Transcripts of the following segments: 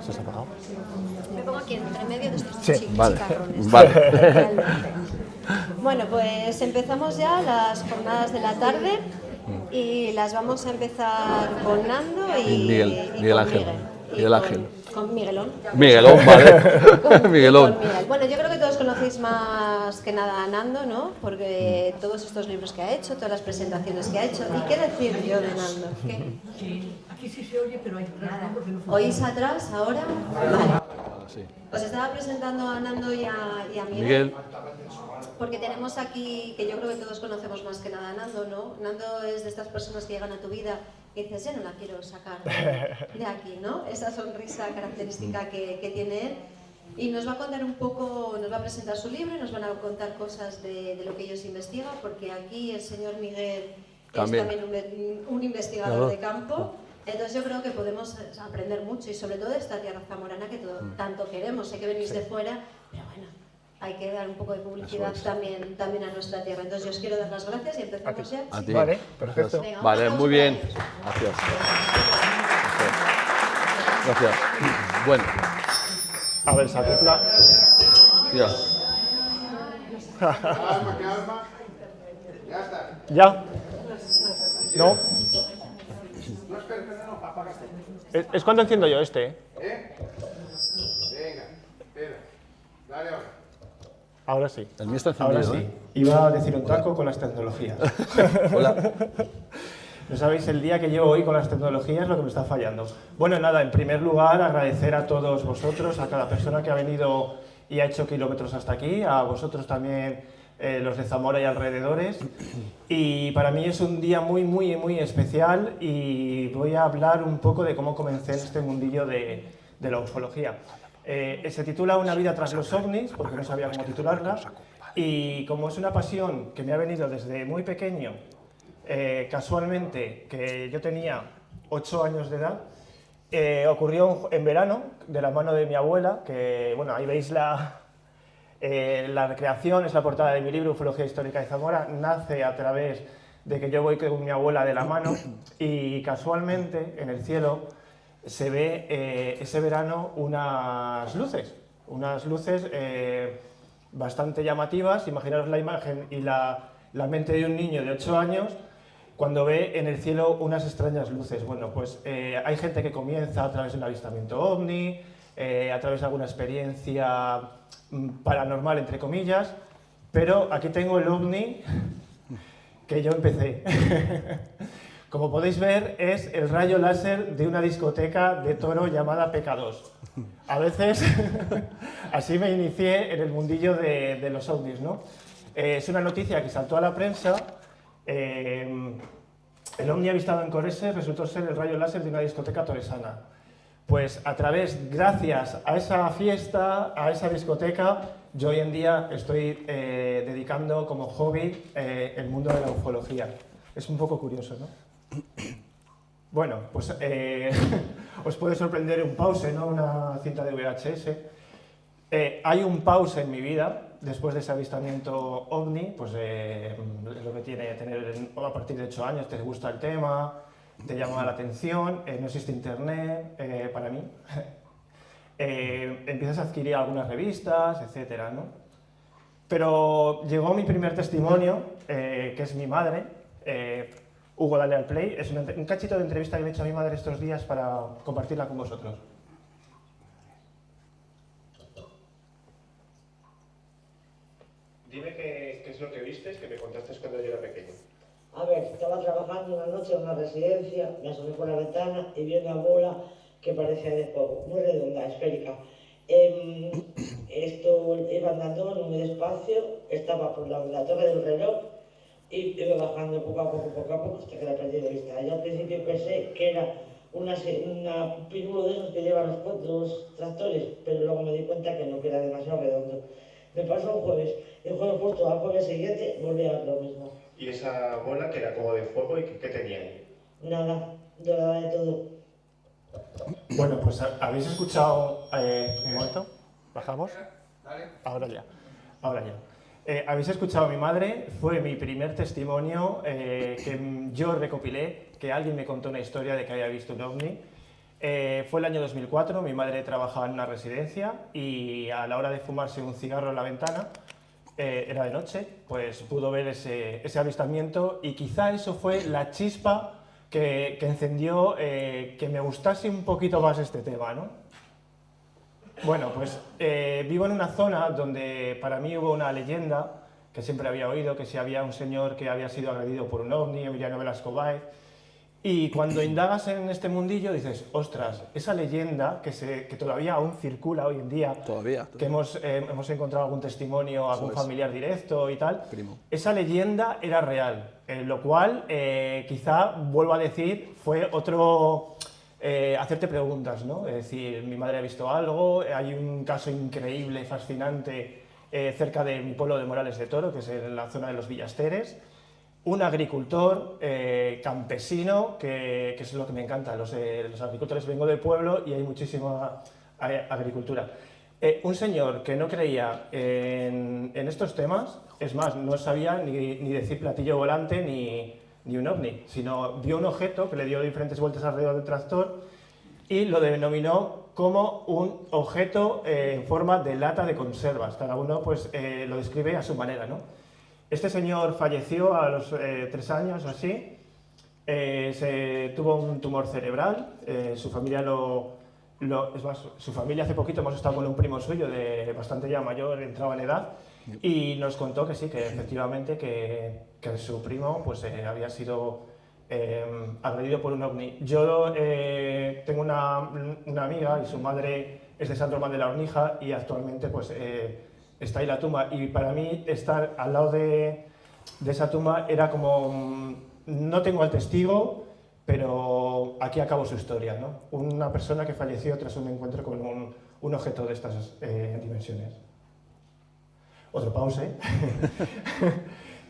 ¿Se has apagado? Me pongo aquí entre medio de estos Sí, vale. chicarrones. Vale. Realmente. Bueno, pues empezamos ya las jornadas de la tarde y las vamos a empezar con Nando y Miguel con Ángel. Miguel. Y Miguel Ángel. Con Miguelón. Miguelón, vale. Miguelón. Con Miguel. Bueno, yo creo que todos conocéis más que nada a Nando, ¿no? Porque todos estos libros que ha hecho, todas las presentaciones que ha hecho. ¿Y qué decir yo de Nando? ¿Qué? Sí, aquí sí se oye, pero hay nada. ¿Oís atrás ahora? Vale. Sí. Os estaba presentando a Nando y a Miguel. Miguel. Porque tenemos aquí, que yo creo que todos conocemos más que nada a Nando, ¿no? Nando es de estas personas que llegan a tu vida y dices, ya no la quiero sacar de aquí, ¿no? Esa sonrisa característica que tiene él. Y nos va a contar un poco, nos va a presentar su libro y nos van a contar cosas de lo que ellos investigan, porque aquí el señor Miguel También. es también un investigador de campo. Entonces yo creo que podemos aprender mucho y sobre todo de esta tierra zamorana que tanto queremos. Sé que venís de fuera, pero bueno, hay que dar un poco de publicidad también a nuestra tierra. Entonces yo os quiero dar las gracias y empezamos ya. A ti. Vale, perfecto. Venga, Vale, vamos muy bien. con ellos. Gracias. Gracias. Bueno, A ver, se acopla. tía. ¿Ya? ¿No? Es cuando enciendo yo este, ¿eh? Venga, espera. Dale ahora. Ahora sí. El mío está Ahora encendido, sí. Iba a decir un taco con las tecnologías. Hola. No sabéis el día que llevo hoy con las tecnologías, lo que me está fallando. Bueno, nada, en primer lugar, agradecer a todos vosotros, a cada persona que ha venido y ha hecho kilómetros hasta aquí, a vosotros también, los de Zamora y alrededores. Y para mí es un día muy, muy, muy especial y voy a hablar un poco de cómo comencé en este mundillo de la ufología. Se titula Una vida tras los ovnis, porque no sabía cómo titularla, y como es una pasión que me ha venido desde muy pequeño, casualmente, que yo tenía 8 años de edad, ocurrió en verano, de la mano de mi abuela, que, bueno, ahí veis la recreación, es la portada de mi libro, Ufología Histórica de Zamora, nace a través de que yo voy con mi abuela de la mano y casualmente en el cielo se ve ese verano unas luces bastante llamativas. Imaginaros la imagen y la mente de un niño de 8 años cuando ve en el cielo unas extrañas luces. Bueno, pues hay gente que comienza a través de un avistamiento ovni, a través de alguna experiencia paranormal, entre comillas, pero aquí tengo el ovni que yo empecé. Como podéis ver, es el rayo láser de una discoteca de Toro llamada PK2. A veces así me inicié en el mundillo de los ovnis, ¿no? Es una noticia que saltó a la prensa. El ovni avistado en Corese resultó ser el rayo láser de una discoteca toresana. Pues gracias a esa fiesta, a esa discoteca, yo hoy en día estoy dedicando como hobby el mundo de la ufología. Es un poco curioso, ¿no? Bueno, pues os puede sorprender un pause, ¿no? Una cinta de VHS. Hay un pause en mi vida después de ese avistamiento ovni, pues es lo que tiene tener a partir de 8 años, te gusta el tema, te llama la atención, no existe internet para mí. Empiezas a adquirir algunas revistas, etcétera, ¿no? Pero llegó mi primer testimonio, que es mi madre. Hugo, dale al play. Es un cachito de entrevista que le he hecho a mi madre estos días para compartirla con vosotros. Dime qué es lo que viste, que me contaste cuando yo era pequeño. A ver, estaba trabajando una noche en una residencia, me asomé por la ventana y vi una bola que parecía de fuego, muy redonda, esférica. Esto iba andando muy despacio, estaba por la torre del reloj y iba bajando poco a poco, hasta que la perdí de vista. Yo al principio pensé que era una pirulo de esos que llevan los tractores, pero luego me di cuenta que no, que era demasiado redondo. Me pasó un jueves. El jueves justo al jueves siguiente volví a ver lo mismo. ¿Y esa bola que era como de fuego y qué tenía ahí? Nada, dorada de todo. Bueno, pues habéis escuchado... un momento, bajamos. Ahora ya, ahora ya. Habéis escuchado a mi madre, fue mi primer testimonio que yo recopilé, que alguien me contó una historia de que había visto un ovni. Fue el año 2004, mi madre trabajaba en una residencia y a la hora de fumarse un cigarro en la ventana, era de noche, pues pudo ver ese avistamiento y quizá eso fue la chispa que encendió que me gustase un poquito más este tema, ¿no? Bueno, pues vivo en una zona donde para mí hubo una leyenda que siempre había oído, que si había un señor que había sido agredido por un ovni, Emiliano Velasco Báez, y cuando indagas en este mundillo dices, ostras, esa leyenda que todavía aún circula hoy en día, Todavía. que hemos encontrado algún testimonio, algún familiar directo y tal, Primo. esa leyenda era real, lo cual quizá, vuelvo a decir, fue otro... hacerte preguntas, ¿no? Es decir, mi madre ha visto algo, hay un caso increíble, fascinante, cerca de mi pueblo de Morales de Toro, que es en la zona de los Villasteres, un agricultor campesino, que es lo que me encanta, los agricultores, vengo del pueblo y hay muchísima agricultura. Un señor que no creía en estos temas, es más, no sabía ni decir platillo volante ni un ovni, sino vio un objeto que le dio diferentes vueltas alrededor del tractor y lo denominó como un objeto en forma de lata de conservas. Cada uno pues, lo describe a su manera, ¿no? Este señor falleció a los 3 años o así, tuvo un tumor cerebral, su familia es más, su familia hace poquito hemos estado con un primo suyo de bastante ya mayor, entraba en edad, y nos contó que sí, que efectivamente que su primo pues, había sido agredido por un ovni. Yo tengo una amiga y su madre es de San Román de la Hornija y actualmente pues, está ahí la tumba. Y para mí estar al lado de esa tumba era como, no tengo al testigo, pero aquí acabó su historia, ¿no? Una persona que falleció tras un encuentro con un objeto de estas dimensiones. Otro pause.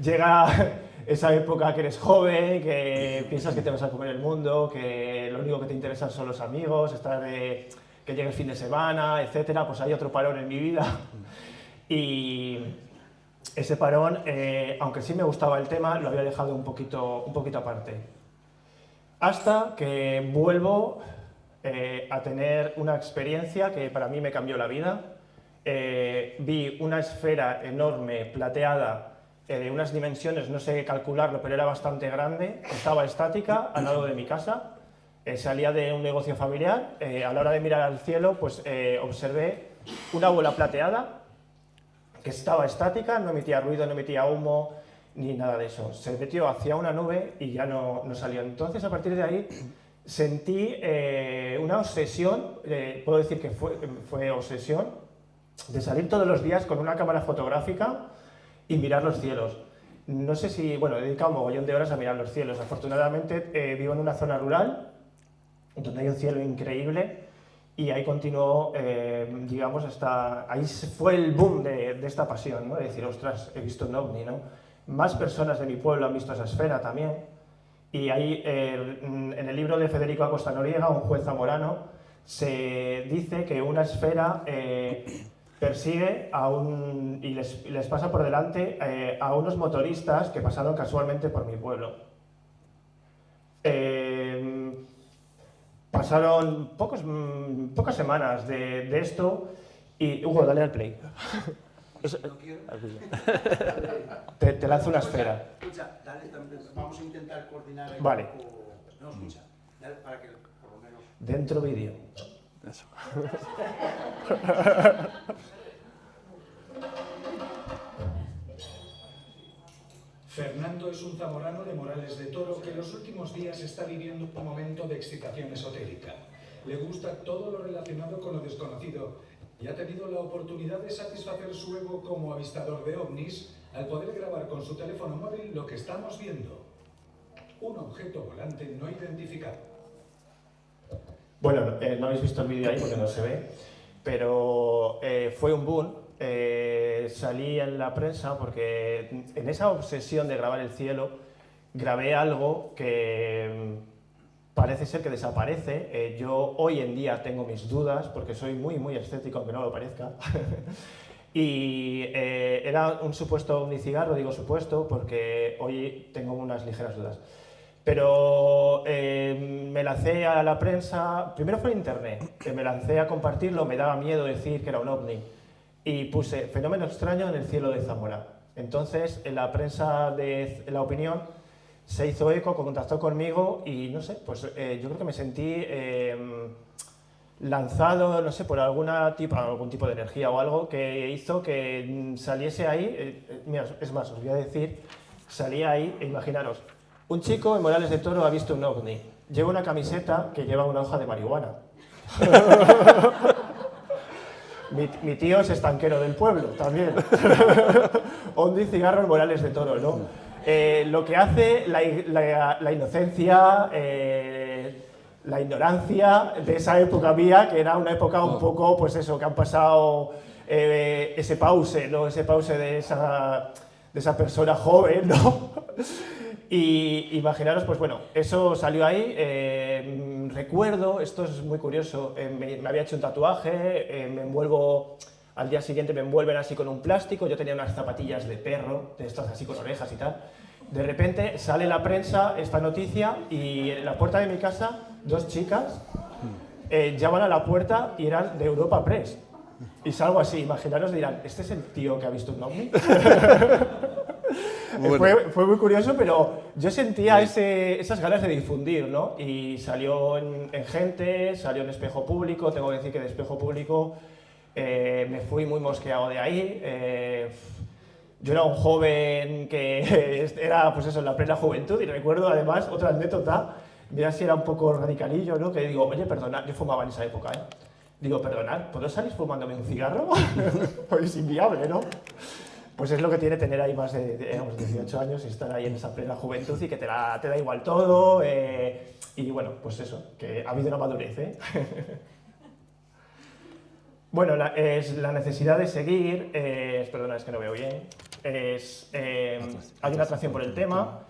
Llega esa época que eres joven, que piensas que te vas a comer el mundo, que lo único que te interesan son los amigos, que llegue el fin de semana, etcétera. Pues hay otro parón en mi vida. Y ese parón, aunque sí me gustaba el tema, lo había dejado un poquito aparte. Hasta que vuelvo a tener una experiencia que para mí me cambió la vida. Vi una esfera enorme, plateada, de unas dimensiones, no sé calcularlo, pero era bastante grande, estaba estática al lado de mi casa, salía de un negocio familiar, a la hora de mirar al cielo, pues observé una bola plateada que estaba estática, no emitía ruido, no emitía humo, ni nada de eso. Se metió hacia una nube y ya no salió. Entonces, a partir de ahí, sentí una obsesión, puedo decir que fue obsesión, de salir todos los días con una cámara fotográfica y mirar los cielos. No sé si, bueno, he dedicado un mogollón de horas a mirar los cielos. Afortunadamente vivo en una zona rural, donde hay un cielo increíble, y ahí continuó, digamos, ahí fue el boom de esta pasión, ¿no? De decir, ostras, he visto un ovni, ¿no? Más personas de mi pueblo han visto esa esfera también. Y ahí, en el libro de Federico Acosta Noriega, un juez zamorano, se dice que una esfera persigue y les pasa por delante a unos motoristas que pasaron casualmente por mi pueblo. Pasaron pocas semanas de esto y... Hugo, dale al play. Te lanzo una esfera. Escucha, dale, vamos a intentar coordinar ahí. Vale. No, escucha, dale para que por lo menos... Dentro vídeo. Eso. Fernando es un zamorano de Morales de Toro que en los últimos días está viviendo un momento de excitación esotérica. Le gusta todo lo relacionado con lo desconocido y ha tenido la oportunidad de satisfacer su ego como avistador de ovnis al poder grabar con su teléfono móvil lo que estamos viendo. Un objeto volante no identificado. Bueno, no habéis visto el vídeo ahí porque no se ve, pero fue un boom. salí en la prensa porque en esa obsesión de grabar el cielo grabé algo que parece ser que desaparece. Yo hoy en día tengo mis dudas porque soy muy escéptico, aunque no lo parezca. Y era un supuesto omnicigarro, digo supuesto porque hoy tengo unas ligeras dudas. Pero me lancé a la prensa, primero fue en internet, que me lancé a compartirlo, me daba miedo decir que era un ovni. Y puse fenómeno extraño en el cielo de Zamora. Entonces, en la prensa de La Opinión se hizo eco, contactó conmigo y no sé, pues yo creo que me sentí lanzado, no sé, por algún tipo de energía o algo que hizo que saliese ahí. Mira, es más, os voy a decir, salí ahí, imaginaros, un chico en Morales de Toro ha visto un ovni, lleva una camiseta que lleva una hoja de marihuana. Mi tío es estanquero del pueblo, también. Ovni cigarro en Morales de Toro, ¿no? Lo que hace la inocencia, la ignorancia de esa época mía, que era una época un poco, pues eso, que han pasado ese pause, ¿no? Ese pause de esa persona joven, ¿no? Y imaginaros, pues bueno, eso salió ahí. Recuerdo, esto es muy curioso, me había hecho un tatuaje, me envuelvo, al día siguiente me envuelven así con un plástico, yo tenía unas zapatillas de perro, de estas así con orejas y tal. De repente sale en la prensa esta noticia y en la puerta de mi casa, dos chicas llaman a la puerta y eran de Europa Press. Y salgo así, imaginaros, dirán, ¿este es el tío que ha visto un ovni? Bueno. Fue muy curioso, pero yo sentía esas ganas de difundir, ¿no? Y salió en Gente, salió en Espejo Público, tengo que decir que de Espejo Público me fui muy mosqueado de ahí. Yo era un joven que era, pues eso, en la plena juventud, y recuerdo además otra anécdota, mira si era un poco radicalillo, ¿no? Que digo, oye, perdonad, yo fumaba en esa época, ¿eh? Digo, perdonad, ¿puedo salir fumándome un cigarro? Pues es inviable, ¿no? Pues es lo que tiene tener ahí más de 18 años y estar ahí en esa plena juventud y que te da igual todo. Y bueno, pues eso, que ha habido una madurez, ¿eh? Bueno, es la necesidad de seguir, perdona, es que no veo bien, hay una atracción por el tema.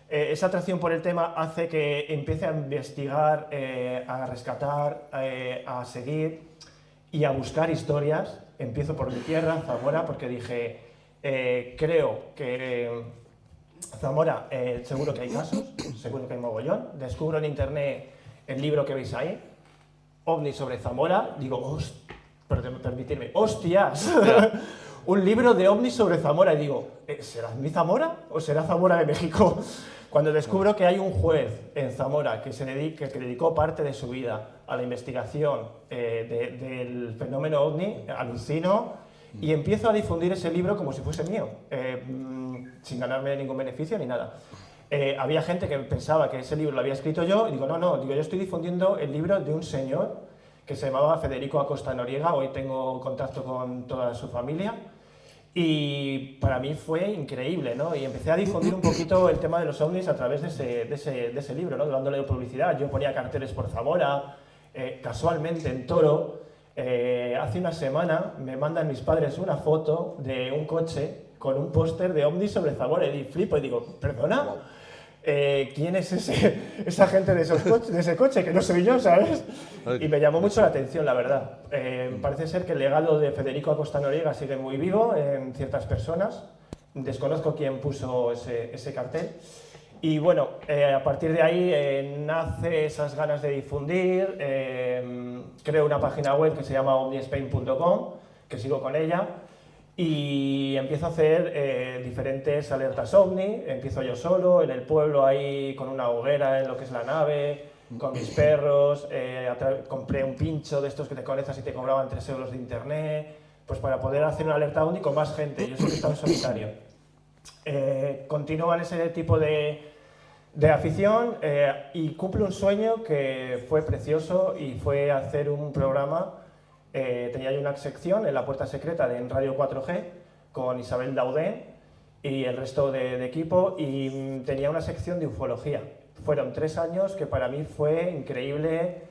Esa atracción por el tema hace que empiece a investigar, a rescatar, a seguir y a buscar historias. Empiezo por mi tierra, Zamora, porque dije... creo que Zamora, seguro que hay casos, seguro que hay mogollón. Descubro en internet el libro que veis ahí, OVNI sobre Zamora. Digo, permitidme, ¡hostias! Un libro de OVNI sobre Zamora. Y digo, ¿será mi Zamora o será Zamora de México? Cuando descubro que hay un juez en Zamora que dedicó parte de su vida a la investigación del fenómeno OVNI, alucino. Y empiezo a difundir ese libro como si fuese mío, sin ganarme ningún beneficio ni nada. Había gente que pensaba que ese libro lo había escrito yo, y digo, no, yo estoy difundiendo el libro de un señor que se llamaba Federico Acosta Noriega, hoy tengo contacto con toda su familia, y para mí fue increíble, ¿no? Y empecé a difundir un poquito el tema de los ovnis a través de ese libro, ¿no? Dándole publicidad. Yo ponía carteles por Zamora, casualmente en Toro. Hace una semana me mandan mis padres una foto de un coche con un póster de OVNI sobre Zamora y flipo y digo, ¿perdona? ¿Quién es esa gente de ese coche? Que no soy yo, ¿sabes? Y me llamó mucho la atención, la verdad. Parece ser que el legado de Federico Acosta Noriega sigue muy vivo en ciertas personas. Desconozco quién puso ese cartel. Y bueno, a partir de ahí nace esas ganas de difundir. Creo una página web que se llama omnispain.com, que sigo con ella, y empiezo a hacer diferentes alertas OVNI. Empiezo yo solo, en el pueblo, ahí con una hoguera en lo que es la nave, con mis perros. Compré un pincho de estos que te conectas y te cobraban 3 euros de internet, pues para poder hacer una alerta OVNI con más gente. Yo siempre he estado en solitario. Continúo en ese tipo de afición y cumple un sueño que fue precioso, y fue hacer un programa. Tenía yo una sección en La Puerta Secreta en Radio 4G con Isabel Daudén y el resto de equipo, y tenía una sección de ufología. Fueron 3 años que para mí fue increíble.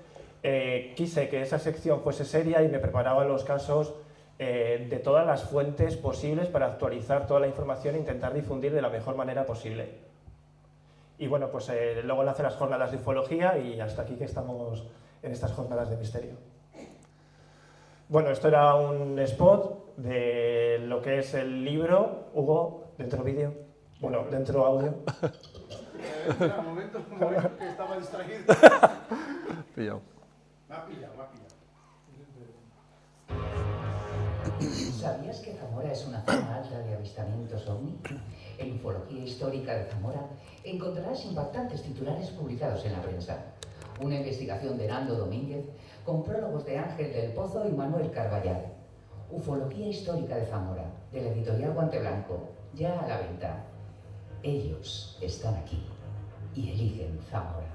Quise que esa sección fuese seria y me preparaba los casos de todas las fuentes posibles para actualizar toda la información e intentar difundir de la mejor manera posible. Y bueno, pues luego nace las jornadas de ufología y hasta aquí que estamos en estas jornadas de misterio. Bueno, esto era un spot de lo que es el libro. Hugo, dentro vídeo, bueno, dentro audio. Espera, un momento que estaba distraído. Pillado. Me ha pillado. ¿Sabías que Zamora es una zona alta de avistamientos OVNI? En Ufología Histórica de Zamora encontrarás impactantes titulares publicados en la prensa. Una investigación de Nando Domínguez con prólogos de Ángel del Pozo y Manuel Carballal. Ufología Histórica de Zamora, de la editorial Guante Blanco, ya a la venta. Ellos están aquí y eligen Zamora.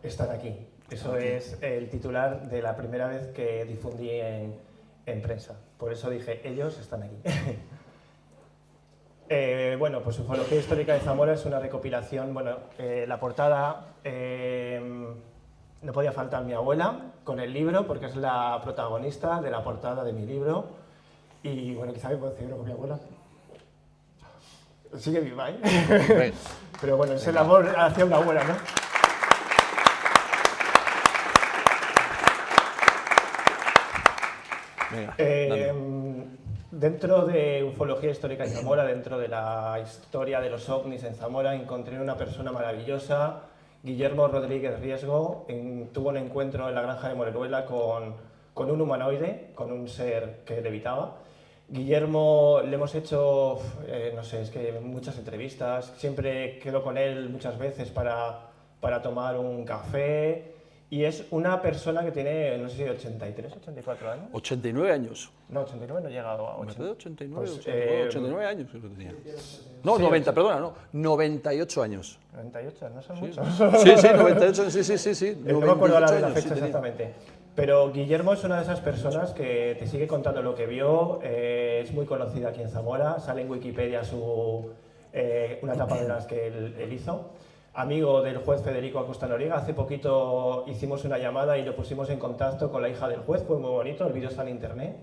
Están aquí. Eso es el titular de la primera vez que difundí en prensa. Por eso dije, ellos están aquí. Bueno, pues Ufología Histórica de Zamora es una recopilación. Bueno, la portada no podía faltar mi abuela con el libro, porque es la protagonista de la portada de mi libro. Y bueno, quizá me puedo decir con mi abuela. Sigue viva, ¿eh? Pero bueno, es el amor hacia una abuela, ¿no? Dentro de Ufología Histórica de Zamora, dentro de la historia de los ovnis en Zamora, encontré una persona maravillosa, Guillermo Rodríguez Riesgo. Tuvo un encuentro en la granja de Moreruela con un humanoide, con un ser que levitaba. Guillermo le hemos hecho, no sé, es que muchas entrevistas, siempre quedo con él muchas veces para tomar un café. Y es una persona que tiene, no sé si 83, 84 años. 89 años. No, 89 no he llegado a 80. 89, Pues, 89 años creo que tenía. No, sí, 90, perdona, no, 98 años. 98, no son Sí. muchos. Sí, 98, sí. No me acuerdo ahora de la fecha exactamente. Pero Guillermo es una de esas personas que te sigue contando lo que vio, es muy conocida aquí en Zamora, sale en Wikipedia una etapa de las que él hizo. Amigo del juez Federico Acosta Noriega, hace poquito hicimos una llamada y lo pusimos en contacto con la hija del juez, fue muy bonito, el vídeo está en internet.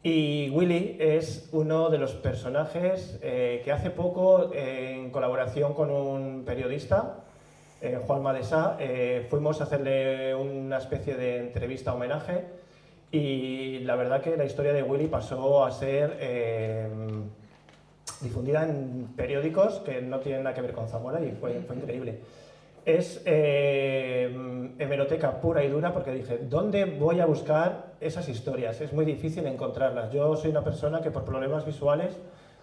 Y Willy es uno de los personajes que hace poco, en colaboración con un periodista, Juan Madesá, fuimos a hacerle una especie de entrevista homenaje y la verdad que la historia de Willy pasó a ser difundida en periódicos que no tienen nada que ver con Zamora y fue increíble. Es hemeroteca pura y dura porque dije, ¿dónde voy a buscar esas historias? Es muy difícil encontrarlas. Yo soy una persona que por problemas visuales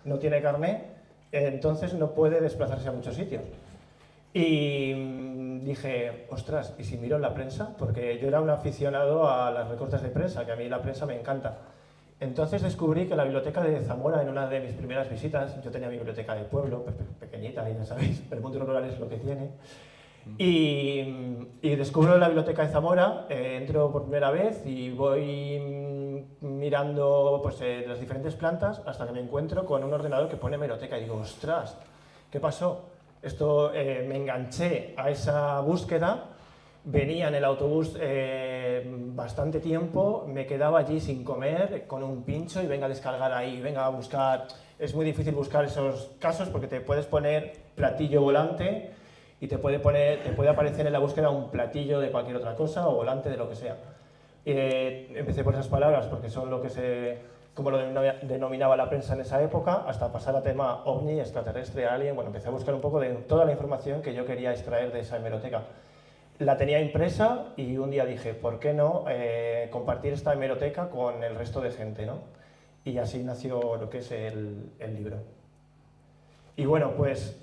no tiene carné, entonces no puede desplazarse a muchos sitios. Y dije, ostras, ¿y si miro en la prensa? Porque yo era un aficionado a las recortes de prensa, que a mí la prensa me encanta. Entonces descubrí que la biblioteca de Zamora, en una de mis primeras visitas, yo tenía mi biblioteca de pueblo, pequeñita, y ya sabéis, el mundo rural es lo que tiene, y descubro la biblioteca de Zamora, entro por primera vez y voy mirando pues, las diferentes plantas hasta que me encuentro con un ordenador que pone hemeroteca y digo, ostras, ¿qué pasó? Esto me enganché a esa búsqueda. Venía en el autobús bastante tiempo, me quedaba allí sin comer, con un pincho y venga a descargar ahí, venga a buscar. Es muy difícil buscar esos casos porque te puedes poner platillo volante y te puede aparecer en la búsqueda un platillo de cualquier otra cosa o volante de lo que sea. Empecé por esas palabras porque son como lo denominaba la prensa en esa época, hasta pasar a tema ovni, extraterrestre, alien. Bueno, empecé a buscar un poco de toda la información que yo quería extraer de esa hemeroteca. La tenía impresa y un día dije, ¿por qué no compartir esta hemeroteca con el resto de gente, ¿no? Y así nació lo que es el libro. Y bueno, pues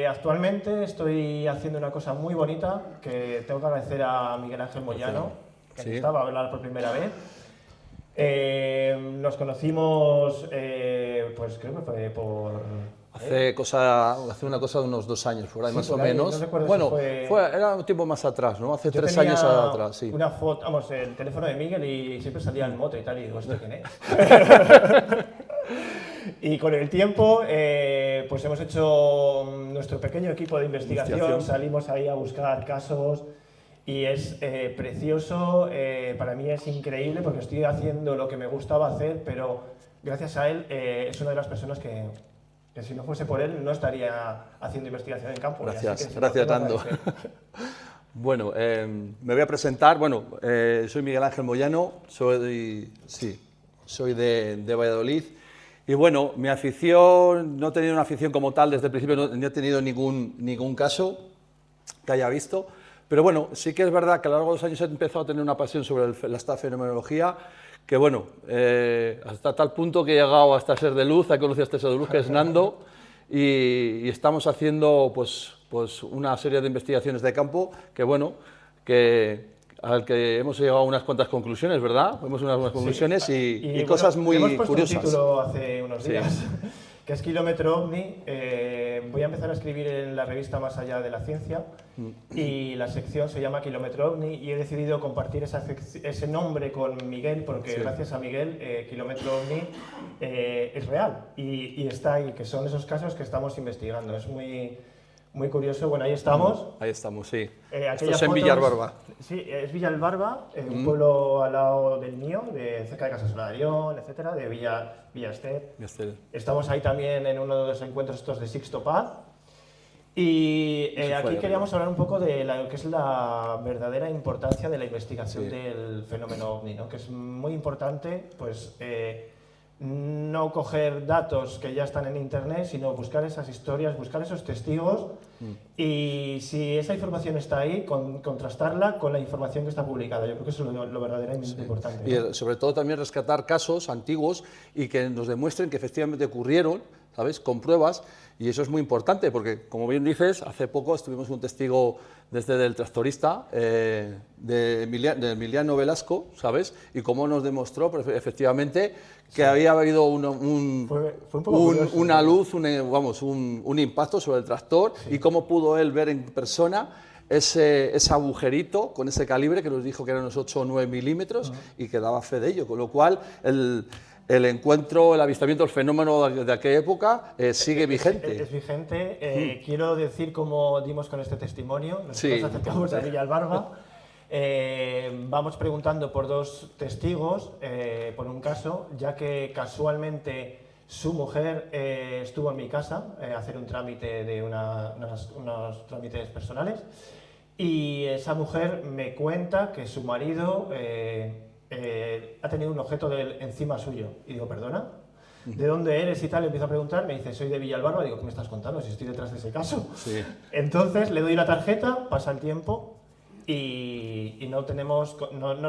actualmente estoy haciendo una cosa muy bonita que tengo que agradecer a Miguel Ángel Moyano, que me estaba a hablar por primera vez. Nos conocimos, pues creo que fue por... Hace una cosa de unos 2 años, por ahí, sí, más por o ahí, menos. No bueno, era un tiempo más atrás, ¿no? Hace 3 años atrás, sí. Una foto, vamos, el teléfono de Miguel y siempre salía en moto y tal, y digo, ¿esto quién es? Y con el tiempo, pues hemos hecho nuestro pequeño equipo de investigación, salimos ahí a buscar casos y es precioso, para mí es increíble porque estoy haciendo lo que me gustaba hacer, pero gracias a él es una de las personas que si no fuese por él no estaría haciendo investigación en campo. Gracias, gracias Nando. Bueno, me voy a presentar. Bueno, soy Miguel Ángel Moyano, soy de Valladolid. Y bueno, mi afición, no he tenido una afición como tal desde el principio, no he tenido ningún caso que haya visto. Pero bueno, sí que es verdad que a lo largo de los años he empezado a tener una pasión sobre esta fenomenología, que bueno, hasta tal punto que he llegado hasta ser de luz, he conocido a este ser de luz que es Nando, y estamos haciendo pues una serie de investigaciones de campo que bueno, al que hemos llegado a unas cuantas conclusiones, ¿verdad? Hemos unas conclusiones y cosas muy hemos puesto curiosas. Un título hace unos días, que es Kilómetro OVNI. Voy a empezar a escribir en la revista Más Allá de la Ciencia y la sección se llama Kilómetro OVNI y he decidido compartir ese nombre con Miguel porque gracias a Miguel Kilómetro OVNI es real y está ahí, que son esos casos que estamos investigando. Es muy curioso. Bueno, ahí estamos. Ahí estamos, sí. Esto es en Villalbarba. Sí, es Villalbarba, un pueblo al lado del mío, cerca de Casasola de Arión, etcétera, de Villa Ester. Estamos ahí también en uno de los encuentros estos de Sixto Paz. Y aquí queríamos hablar un poco de lo que es la verdadera importancia de la investigación del fenómeno OVNI, ¿no? Que es muy importante, pues, no coger datos que ya están en internet, sino buscar esas historias, buscar esos testigos y si esa información está ahí, contrastarla con la información que está publicada. Yo creo que eso es lo verdaderamente importante, ¿no? Y sobre todo también rescatar casos antiguos y que nos demuestren que efectivamente ocurrieron, ¿sabes?, con pruebas, y eso es muy importante porque, como bien dices, hace poco estuvimos un testigo desde el tractorista de Emiliano Velasco, ¿sabes?, y cómo nos demostró efectivamente que había habido una luz, un impacto sobre el tractor y cómo pudo él ver en persona ese agujerito con ese calibre que nos dijo que eran unos 8 o 9 milímetros y que daba fe de ello, con lo cual el encuentro, el avistamiento, el fenómeno de aquella época sigue vigente. Es vigente. Quiero decir cómo dimos con este testimonio. Nosotros nos acercamos a Villalbarba. Vamos preguntando por 2 testigos, por un caso, ya que casualmente su mujer estuvo en mi casa a hacer un trámite de unos trámites personales y esa mujer me cuenta que su marido ha tenido un objeto encima suyo. Y digo, ¿perdona? ¿De dónde eres y tal? Le empiezo a preguntar, me dice, soy de Villalbarba. Digo, ¿qué me estás contando? Si estoy detrás de ese caso. Sí. Entonces le doy la tarjeta, pasa el tiempo y no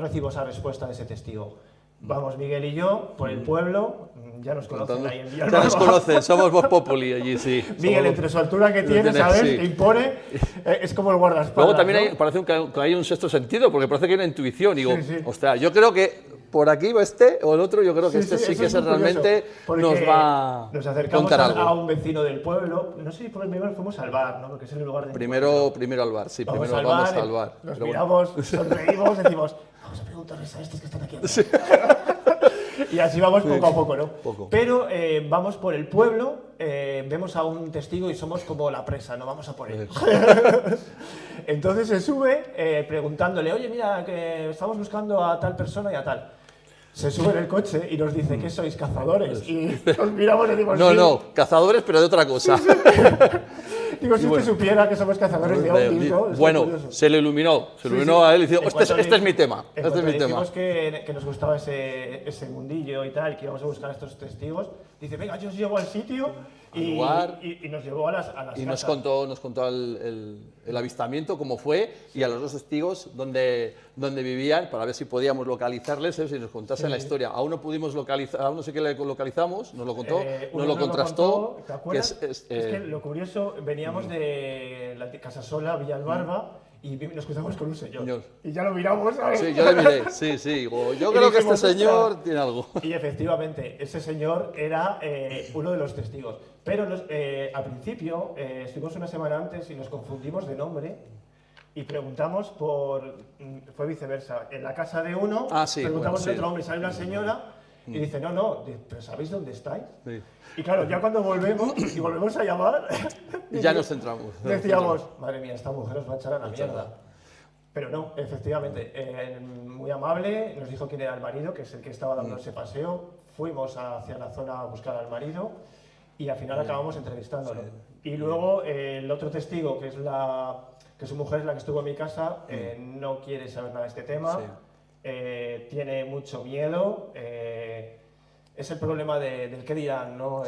recibo esa respuesta de ese testigo. Vamos Miguel y yo por el pueblo, ya nos conocen ahí en Villalbarba. Ya nos conocen, somos Voz Populi allí, sí. Miguel, entre su altura que tiene, ¿sabes? Que impone, es como el guardaespaldas. Luego también ¿no? parece que hay un sexto sentido, porque parece que hay una intuición. Digo, ostras, yo creo que por aquí va este o el otro, yo creo que sí que realmente nos va a contar algo. A un vecino del pueblo, no sé si por el primero fuimos al bar, ¿no? Porque es el lugar de... Primero al bar, sí, vamos al bar. Nos miramos, sonreímos, decimos, vamos a preguntarles a estos que están aquí. Sí. Y así vamos poco a poco, ¿no? Pero vamos por el pueblo, vemos a un testigo y somos como la presa, no vamos a por él. Entonces se sube preguntándole, oye, mira, que estamos buscando a tal persona y a tal. Se sube en el coche y nos dice que sois cazadores. Y nos miramos y decimos, no, cazadores, pero de otra cosa. Digo, si usted supiera que somos cazadores de ovnis, ¿no? Bueno, se le iluminó a él y dijo, este es mi tema. Dijimos que nos gustaba ese mundillo y tal, que íbamos a buscar a estos testigos. Dice, venga, yo os llevo al sitio y nos llevó a las y casas. Nos contó el avistamiento, cómo fue, y a los 2 testigos dónde vivían, para ver si podíamos localizarles, si nos contasen la historia. Aún no pudimos localizar, aún no sé qué le localizamos, nos lo contó, nos lo contrastó. ¿Te acuerdas? Es que lo curioso, veníamos de la Casasola, Villalbarba, y nos cruzamos con un señor. Y ya lo miramos, ¿sabes? Sí, yo le miré, sí. Digo, yo creo que este señor tiene algo. Y efectivamente, ese señor era uno de los testigos. Pero al principio, estuvimos una semana antes y nos confundimos de nombre y preguntamos fue viceversa. En la casa de uno, preguntamos de otro hombre, sale una señora y dice, no, ¿pero sabéis dónde estáis? Sí. Y claro, ya cuando volvemos a llamar... ya nos centramos. Decíamos, madre mía, esta mujer os va a echar a la mierda. Pero no, efectivamente, muy amable, nos dijo quién era el marido, que es el que estaba dando ese paseo. Fuimos hacia la zona a buscar al marido y al final acabamos entrevistándolo. Sí. Y luego el otro testigo, que su mujer es la que estuvo en mi casa, no quiere saber nada de este tema, tiene mucho miedo. Es el problema del qué dirán, ¿no?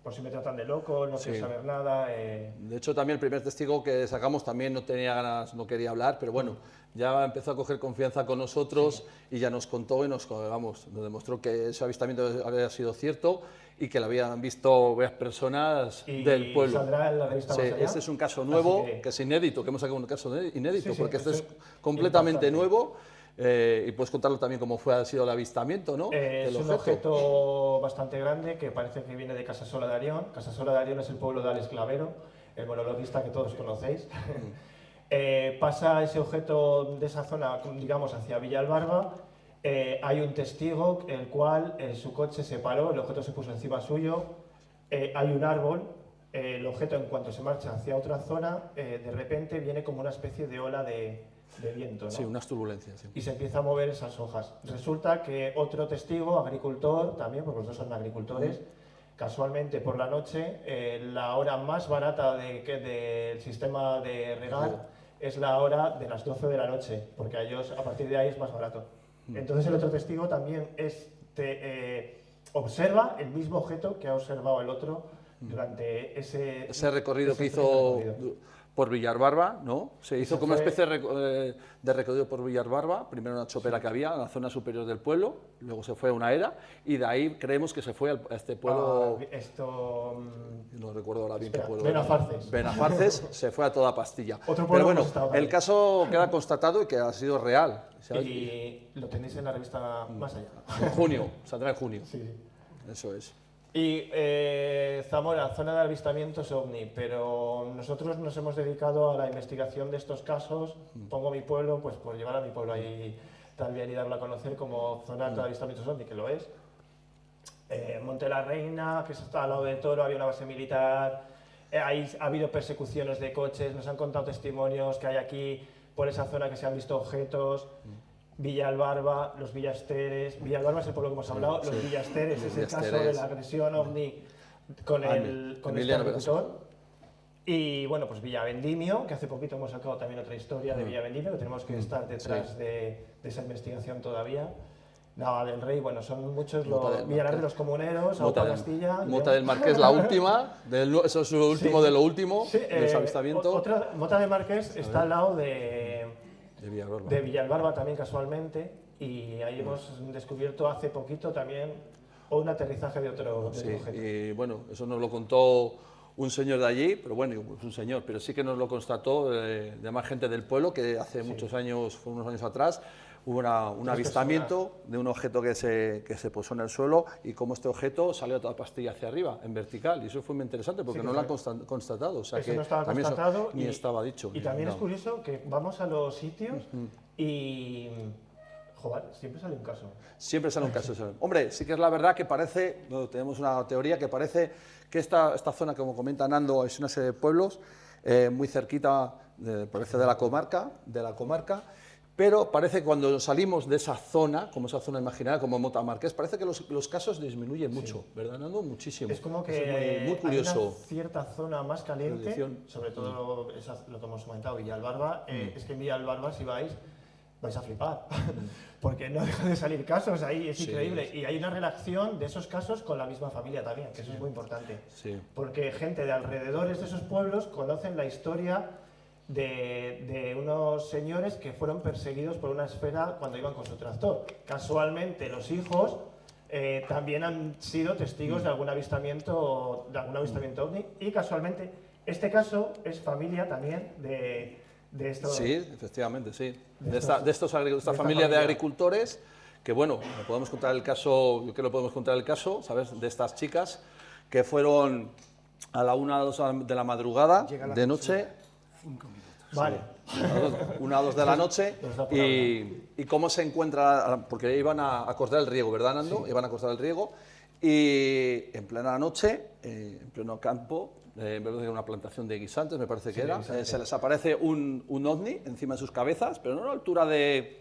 Por si me tratan de loco, no quiero saber nada. De hecho, también el primer testigo que sacamos también no tenía ganas, no quería hablar, pero bueno, ya empezó a coger confianza con nosotros y ya nos contó y nos demostró que ese avistamiento había sido cierto y que lo habían visto varias personas del pueblo. Saldrá en la revista Más Allá. Este es un caso nuevo, que es inédito, que hemos sacado un caso inédito, porque este es completamente impactante. nuevo. Y puedes contarlo también cómo ha sido el avistamiento, ¿no? Es un objeto bastante grande que parece que viene de Casasola de Arión. Casasola de Arión es el pueblo de Alex Clavero, el monologuista que todos conocéis. Pasa ese objeto de esa zona, digamos, hacia Villalbarba. Hay un testigo, el cual su coche se paró, el objeto se puso encima suyo. Hay un árbol, el objeto en cuanto se marcha hacia otra zona, de repente viene como una especie de ola de viento, ¿no? Sí, unas turbulencias. Sí. Y se empieza a mover esas hojas. Resulta que otro testigo, agricultor también, porque los dos son agricultores, casualmente por la noche, la hora más barata del sistema de regar es la hora de las 12 de la noche, porque a ellos a partir de ahí es más barato. Entonces el otro testigo también observa el mismo objeto que ha observado el otro durante ese recorrido que hizo por Villalbarba, ¿no? Se hizo como una especie de recorrido por Villalbarba, primero una chopera que había en la zona superior del pueblo, luego se fue a una era y de ahí creemos que se fue a este pueblo, no recuerdo ahora bien qué pueblo era. Benafarces. Benafarces, se fue a toda pastilla. Otro Pero bueno, estado, el caso queda constatado y que ha sido real. ¿Sabes? Y lo tenéis en la revista Más Allá. En junio, saldrá en junio. Sí. Eso es. Y Zamora, zona de avistamientos OVNI, pero nosotros nos hemos dedicado a la investigación de estos casos. Pongo mi pueblo, pues por llevar a mi pueblo ahí también y darlo a conocer como zona de avistamientos OVNI, que lo es. Monte la Reina, que está al lado del Toro, había una base militar, ahí ha habido persecuciones de coches, nos han contado testimonios que hay aquí por esa zona que se han visto objetos. Villalbarba, los Villasteres. Villalbarba es el pueblo que hemos hablado. Los Villasteres es el caso de la agresión OVNI con este agricultor. Y bueno, pues Villavendimio, que hace poquito hemos sacado también otra historia de Villavendimio, que tenemos que estar detrás de esa investigación todavía. Nava del Rey, bueno, son muchos los Villalar de los Comuneros, Aupa Castilla. Mota del Marqués, la última, eso es lo último de lo último, de los avistamientos. Mota del Marqués está al lado de Villalbarba. Villalbarba también casualmente, y ahí hemos descubierto hace poquito también un aterrizaje de otro objeto. Y bueno, eso nos lo contó un señor de allí, pero bueno, es un señor, pero sí que nos lo constató de más gente del pueblo, que hace muchos años, fue unos años atrás, hubo un avistamiento de un objeto que se posó en el suelo y cómo este objeto salió a toda pastilla hacia arriba, en vertical, y eso fue muy interesante porque no lo han constatado. O sea, eso que no estaba también constatado ni estaba dicho. Y también es curioso que vamos a los sitios y... Joder, siempre sale un caso. Siempre sale un caso. Hombre, sí que es la verdad que parece, tenemos una teoría que parece que esta zona, como comenta Nando, es una serie de pueblos muy cerquita, parece de la comarca, pero parece que cuando salimos de esa zona, como esa zona imaginaria, como Mota Marqués, parece que los casos disminuyen mucho, ¿verdad, Nando? Muchísimo. Es como que es muy curioso. Hay una cierta zona más caliente, sobre todo lo que hemos comentado, Villalbarba. Es que en Villalbarba, si vais a flipar, porque no dejan de salir casos ahí, es increíble. Y hay una relación de esos casos con la misma familia también, que eso es muy importante. Porque gente de alrededores de esos pueblos conocen la historia de unos señores que fueron perseguidos por una esfera cuando iban con su tractor. Casualmente los hijos también han sido testigos de algún avistamiento OVNI, y casualmente este caso es familia también de estos... Sí, efectivamente, sí. De esta familia de agricultores, que bueno, podemos contar el caso, yo creo que podemos contar el caso, ¿sabes? De estas chicas que fueron a la 1 o 2 de la madrugada, de noche. 5 minutos. Vale. 1 o 2 de la noche, y cómo se encuentra, porque iban a cortar el riego, ¿verdad, Nando? Sí. Iban a cortar el riego, y en plena noche, en pleno campo, en vez de una plantación de guisantes, me parece que era, se les aparece un ovni encima de sus cabezas, pero no a una altura de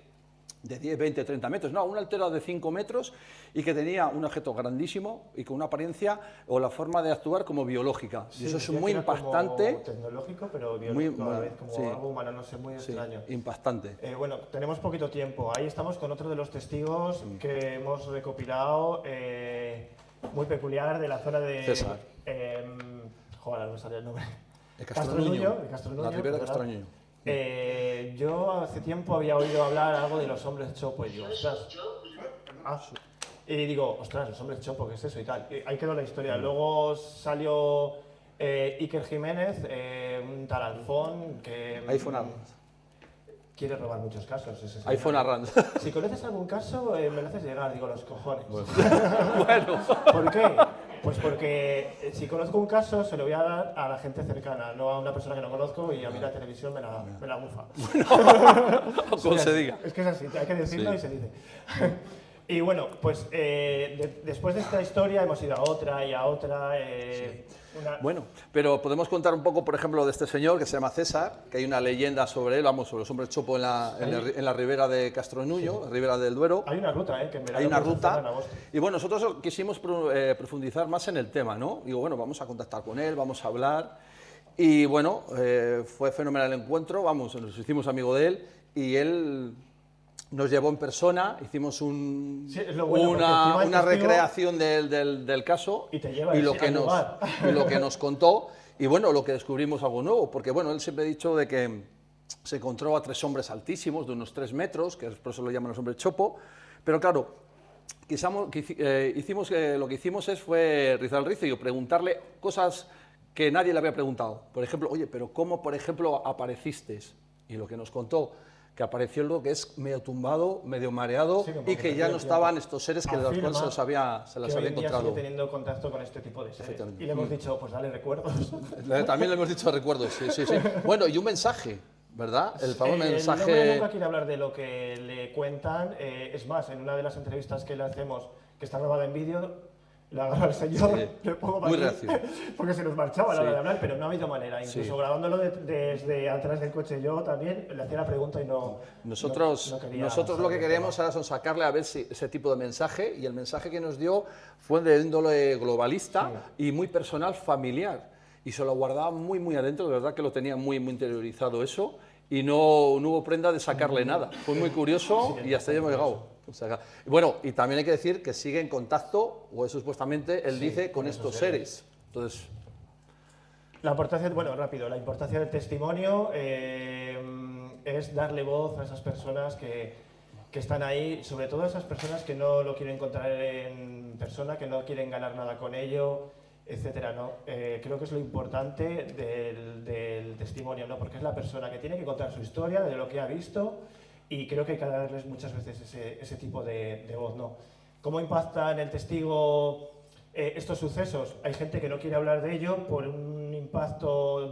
10, 20, 30 metros, no, a una altura de 5 metros y que tenía un objeto grandísimo y con una apariencia o la forma de actuar como biológica. Sí, y eso es decía muy que era impactante. como tecnológico, pero biológico a la vez, como sí. algo humano, no sé, muy extraño. Impactante. Bueno, tenemos poquito tiempo. Ahí estamos con otro de los testigos que hemos recopilado, muy peculiar, de la zona de... César. Joder, no me salía el nombre. El Castronuño. La Ribera de Castronuño. Yo hace tiempo había oído hablar algo de los hombres chopo y digo, ostras. Y digo, ostras, los hombres chopo, ¿qué es eso? Y tal. Y ahí quedó la historia. Luego salió Iker Jiménez, un tal Alfón, que... iPhone Arranz. Quiere robar muchos casos. iPhone Arranz. Si conoces algún caso, me lo haces llegar, digo, los cojones. Bueno. ¿Por qué? Pues porque si conozco un caso se lo voy a dar a la gente cercana, no a una persona que no conozco y a mí la televisión me la bufa. Como se diga. Es que es así, hay que decirlo y se dice. Y bueno, pues después de esta historia hemos ido a otra y a otra. Bueno, pero podemos contar un poco, por ejemplo, de este señor que se llama César, que hay una leyenda sobre él, vamos, sobre los hombres chopo en la ribera de Castronuño, ribera del Duero. Hay una ruta, que en verano hay una puedes hacer en ruta. agosto. Y bueno, nosotros quisimos profundizar más en el tema, ¿no? Digo, bueno, vamos a contactar con él, vamos a hablar. Y bueno, fue fenomenal el encuentro, vamos, nos hicimos amigos de él y él nos llevó en persona, hicimos una recreación del caso y, te lleva lo que nos contó y bueno, lo que descubrimos algo nuevo, porque bueno, él siempre ha dicho de que se encontró a 3 hombres altísimos, de unos 3 metros, que por eso lo llaman los hombres chopo, pero claro, lo que hicimos fue rizar el rizo y preguntarle cosas que nadie le había preguntado. Por ejemplo, oye, pero ¿cómo, por ejemplo, apareciste? Y lo que nos contó, que apareció lo que es medio tumbado, medio mareado, y que ya no estaban estos seres que de los cuales se los había encontrado. Sigue teniendo contacto con este tipo de seres. Y le hemos dicho, pues dale recuerdos. También le hemos dicho recuerdos, sí. Bueno, y un mensaje, ¿verdad? El famoso mensaje... El hombre nunca quiere hablar de lo que le cuentan. Es más, en una de las entrevistas que le hacemos, que está grabada en vídeo, le agarra al señor, le pongo muy reactivo, porque se nos marchaba a la hora de hablar, pero no ha habido manera. Incluso grabándolo desde atrás del coche yo también, le hacía la pregunta y no... Nosotros lo que queríamos era sacarle a ver si ese tipo de mensaje, y el mensaje que nos dio fue de índole globalista y muy personal, familiar. Y se lo guardaba muy adentro, de verdad que lo tenía muy interiorizado eso, y no hubo prenda de sacarle nada. Fue muy curioso y hasta ahí hemos llegado. O sea, bueno, y también hay que decir que sigue en contacto, o eso supuestamente él dice, con estos seres. Entonces... La importancia, bueno, rápido, la importancia del testimonio es darle voz a esas personas que están ahí, sobre todo a esas personas que no lo quieren encontrar en persona, que no quieren ganar nada con ello, etcétera, ¿no? Creo que es lo importante del testimonio, ¿no? Porque es la persona que tiene que contar su historia, de lo que ha visto, y creo que hay que darles muchas veces ese tipo de voz, ¿no? ¿Cómo impacta en el testigo estos sucesos? Hay gente que no quiere hablar de ello por un impacto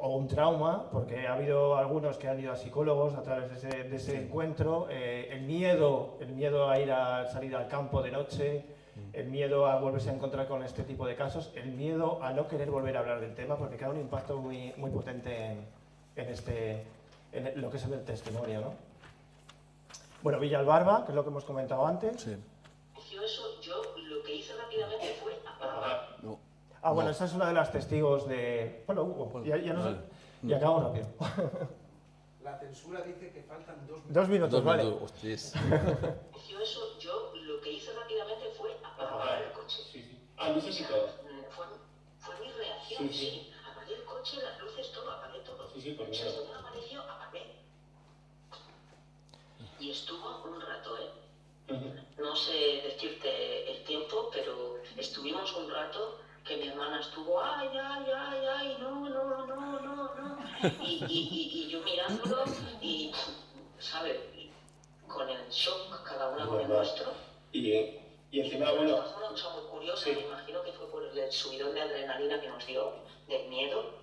o un trauma, porque ha habido algunos que han ido a psicólogos a través de ese encuentro, el miedo a salir al campo de noche, el miedo a volverse a encontrar con este tipo de casos, el miedo a no querer volver a hablar del tema, porque queda un impacto muy potente en lo que es el testimonio, ¿no? Bueno, Villalbarba, que es lo que hemos comentado antes. Sí. Eso, yo lo que hice rápidamente fue apagar. Bueno, esa es una de las testigos de... Bueno, Hugo, y acabamos rápido. La censura dice que faltan 2 minutos. 2 minutos, vale. Eso, yo lo que hice rápidamente fue apagar el coche. Fue mi reacción, sí. Apagué el coche, las luces, todo, apagué todo. El señor apareció, apagué. Y estuvo un rato, No sé decirte el tiempo, pero estuvimos un rato que mi hermana estuvo, ay, no. Y yo mirándolo y, ¿sabes? Con el shock, cada uno con el nuestro. Y encima, bueno... Fue una cosa muy curiosa, me imagino que fue por el subidón de adrenalina que nos dio, del miedo,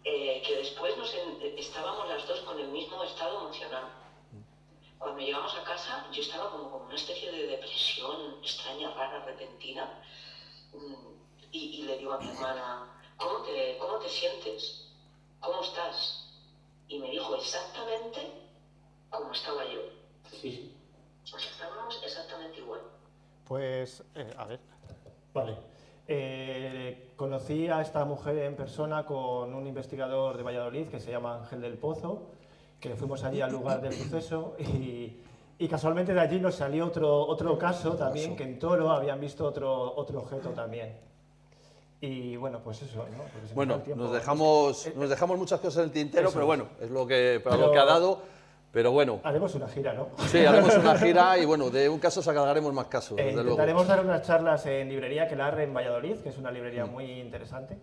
que después estábamos las dos con el mismo estado emocional. Cuando llegamos a casa, yo estaba como con una especie de depresión extraña, rara, repentina. Y le digo a mi hermana, ¿cómo te sientes? ¿Cómo estás? Y me dijo exactamente como estaba yo. Sí. O sea, estábamos exactamente igual. Pues, a ver, vale. Conocí a esta mujer en persona con un investigador de Valladolid que se llama Ángel del Pozo, que fuimos allí al lugar del suceso y casualmente de allí nos salió otro caso también, que en Toro habían visto otro objeto también. Y bueno, pues eso, ¿no? Porque se Bueno, nos da el tiempo. nos dejamos muchas cosas en el tintero, Eso pero es. bueno, es lo que, para lo que ha dado. Pero bueno, Haremos una gira, ¿no? sí, haremos una gira y bueno, de un caso sacaremos más casos, desde luego. Intentaremos dar unas charlas en librería Quelarre en Valladolid, que es una librería muy interesante.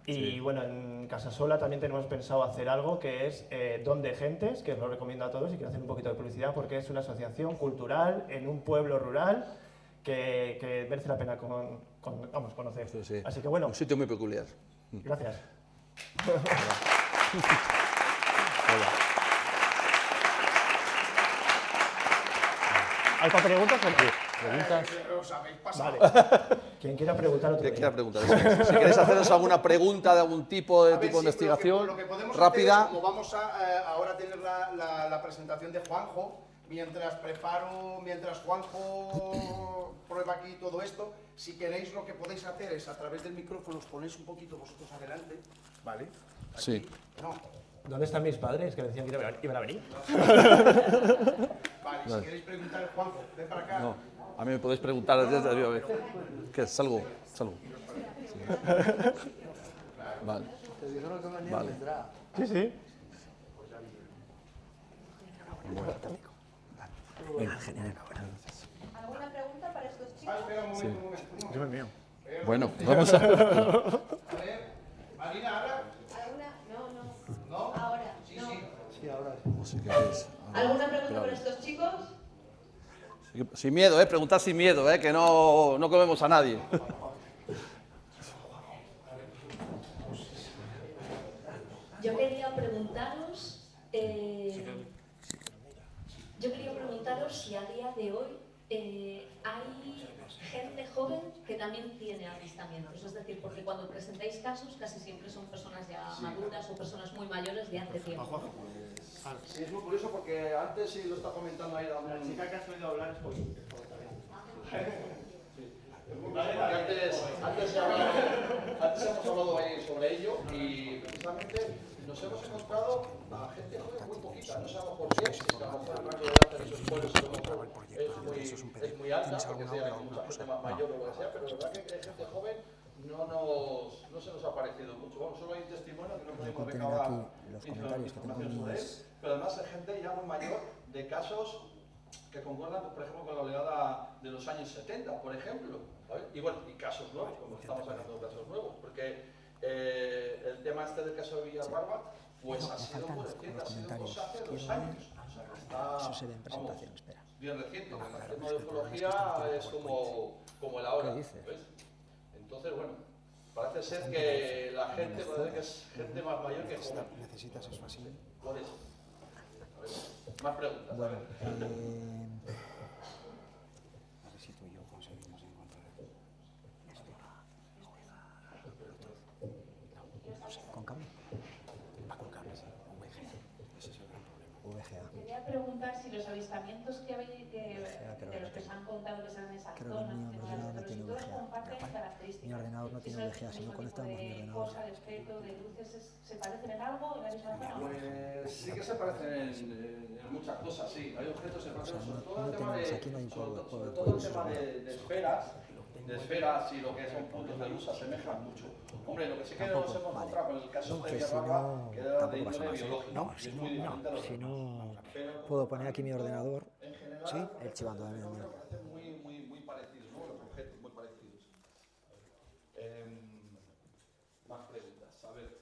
Y Sí. bueno, en Casasola también tenemos pensado hacer algo que es Don de Gentes, que os lo recomiendo a todos y quiero hacer un poquito de publicidad porque es una asociación cultural en un pueblo rural que merece la pena conocer. Sí, sí. Así que bueno, Un sitio muy peculiar. gracias. ¿Hay para preguntas o no? ¿Preguntas? Os habéis pasado. Vale. Quien quiera preguntar otro ¿Qué día. quiera preguntar? Si queréis hacernos alguna pregunta de algún tipo de A ver, sí, investigación lo que podemos rápida. hacer es, como vamos a ahora tener la presentación de Juanjo, mientras Juanjo prueba aquí todo esto, si queréis lo que podéis hacer es a través del micrófono os ponéis un poquito vosotros adelante, ¿vale? Aquí. Sí. No. ¿Dónde están mis padres que decían que iban a venir? Vale, si queréis preguntar, Juanjo, ven para acá. No, a mí me podéis preguntar desde arriba. ¿Qué es? Salgo. Sí. Vale. Te dijeron que mañana Vale. vendrá. Sí, sí. ¿Alguna pregunta para estos chicos? Espera un momento. Yo me mío. Bueno, vamos a... A ver, Marina, habla. ¿Alguna? No. ¿No? Ahora. Sí, no. sí. Sí, ahora sí. No sé qué es. ¿Alguna pregunta para estos chicos? Sin miedo, preguntar sin miedo, que no comemos a nadie. Yo quería preguntaros si a día de hoy hay gente joven que también tiene avistamientos. Es decir, porque cuando presentáis casos casi siempre son personas ya maduras o personas muy mayores de hace tiempo. Sí, es muy curioso porque antes sí lo está comentando ahí la chica que has oído hablar es por Antes hemos hablado ahí sobre ello y precisamente nos hemos encontrado a gente joven muy poquita, no sabemos por qué, si a lo mejor el rango de edad en esos pueblos a lo mejor es muy alta, porque sea mucha gente más mayor o lo que sea, pero la verdad que hay gente joven no se nos ha parecido mucho. Bueno, solo hay un testimonio que no podemos recabar información sobre él, pero además hay gente ya muy mayor de casos que concuerdan, por ejemplo, con la oleada de los años 70, por ejemplo, ¿sabes? Y bueno, y casos nuevos, como estamos sacando casos nuevos, porque el tema este del caso de Villarbarba, pues ha sido muy reciente, ha sido cosa hace 2 años. O sea, que está, vamos, bien reciente. El tema de ufología es como el ahora, ¿ves? Entonces, bueno, parece ser que la gente, parece que es gente más mayor que joven. Necesitas eso así. Por eso. A ver, más preguntas. Bueno, a ver. a ver si tú y yo conseguimos encontrar con cable. Va con cable, sí. VGA. Ese es el gran problema. VGA. Quería preguntar si los avistamientos que habéis, de los que se han contado que se dan en esas Creo que zonas, mi ordenador no tiene todos VGA. comparten características. Mi ordenador no tiene VGA, si no conectamos mi de ordenador. cosa, de objeto, de luces, ¿se parecen en algo en la misma zona? Pues sí que se parecen en muchas cosas, sí. Hay objetos que parecen, sobre todo el tema sobre todo el tema de esferas y lo que son puntos de luz se asemejan mucho. Hombre, lo que sí que nos hemos encontrado con el caso de Villarbarba, que era de índole biológico. No, si no, puedo poner aquí mi ordenador, sí, el chivando de mi ordenador. Parecen muy parecidos, ¿no? Los objetos muy parecidos. Más preguntas, a ver.